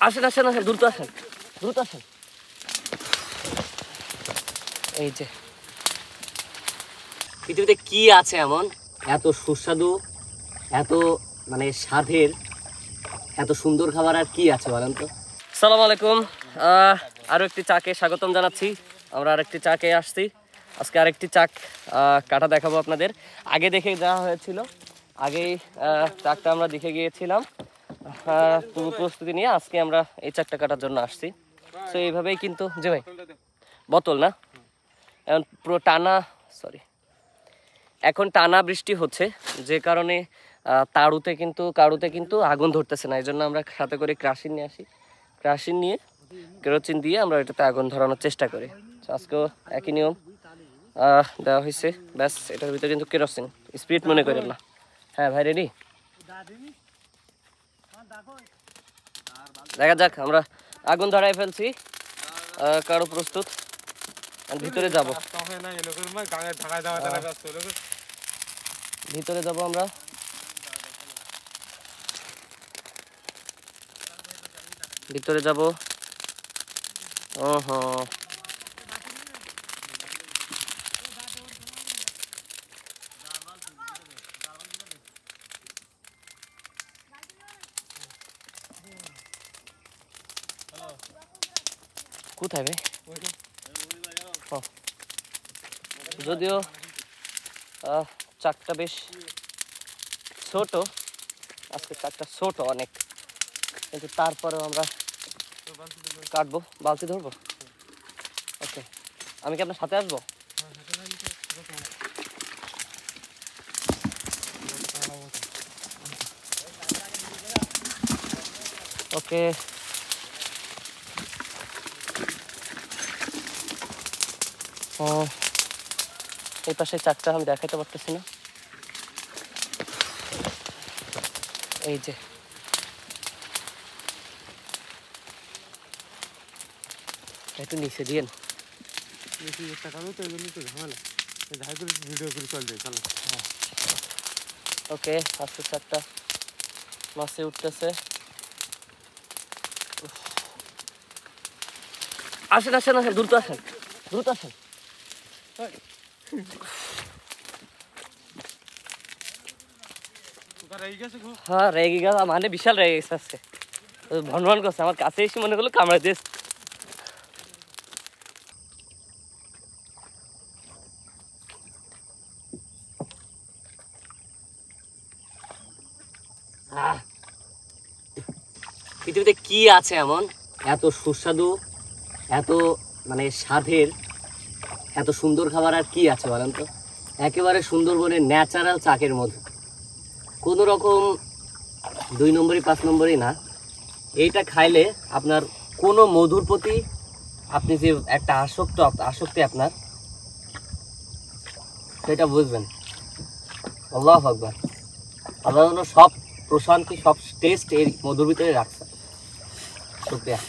আসেন আসেন আসেন, দ্রুত আসেন, দ্রুত আসেন। এই যে পৃথিবীতে কি আছে এমন এত সুস্বাদু, এত মানে স্বাদের, এত সুন্দর খাবার আর কি আছে বলেন তো? আসসালামু আলাইকুম, আরও একটি চাকে স্বাগতম জানাচ্ছি। আমরা আরেকটি চাকে আসছি। আজকে আরেকটি চাক কাটা দেখাবো আপনাদের। আগে দেখে যাওয়া হয়েছিল, আগেই চাকটা আমরা দেখে গিয়েছিলাম পূর্ব প্রস্তুতি নিয়ে। আজকে আমরা এই চাকটা কাটার জন্য আসছি। তো এইভাবেই কিন্তু, যে ভাই বোতল না, এখন পুরো টানা, এখন টানা বৃষ্টি হচ্ছে, যে কারণে কারুতে কিন্তু আগুন ধরতেছে না। এই জন্য আমরা সাথে করে কেরোসিন নিয়ে আসি। কেরোসিন নিয়ে কেরোসিন দিয়ে আমরা এটাতে আগুন ধরানোর চেষ্টা করি। আজকেও একই নিয়ম দেওয়া হয়েছে। ব্যাস, এটার ভিতরে কিন্তু কেরোসিন, স্পিড মনে করেন না। হ্যাঁ ভাই, রেডি? দেখা যাক, আমরা আগুন ধরাই ফেলছি। কারো প্রস্তুত? ভিতরে যাব, ভিতরে যাব আমরা। ভিতরে যাব। ওহো, কোথায় ভাই? যদিও চাকটা বেশ ছোট, আজকে চাকটা ছোট অনেক, কিন্তু তারপরেও আমরা কাটবো। বালতি ধরবো? ওকে, আমি কি আপনার সাথে আসবো? ওকে, এই পাশে চাকটা আমি দেখাতে পারতেছি না। এই যে একটু নিচে দিয়েন। ওকে, আস্তে চাকটা মাছে উঠতেছে। আসেন আসেন আসেন, দ্রুত আসেন, দ্রুত আসেন। হ্যাঁ, রেগে গেছে, মানে বিশাল রেগে গেছে আজকে। ভনভন করছে, আমার কাছে এসে মনে করলো কামড়ে দিস। পৃথিবীতে কি আছে এমন এত সুস্বাদু, এত মানে স্বাদের, এত সুন্দর খাবার আর কি আছে বলেন তো? একেবারে সুন্দরবনের ন্যাচারাল চাকের মধু, কোনো রকম 2 নম্বরই 5 নম্বরই না। এইটা খাইলে আপনার কোনো মধুর প্রতি আপনি যে একটা আসক্তি আপনার, সেটা বুঝবেন। আল্লাহু আকবার। আল্লাহ সব প্রশান্তি, সব টেস্ট এই মধুর ভিতরে রাখছে। শুকরিয়া।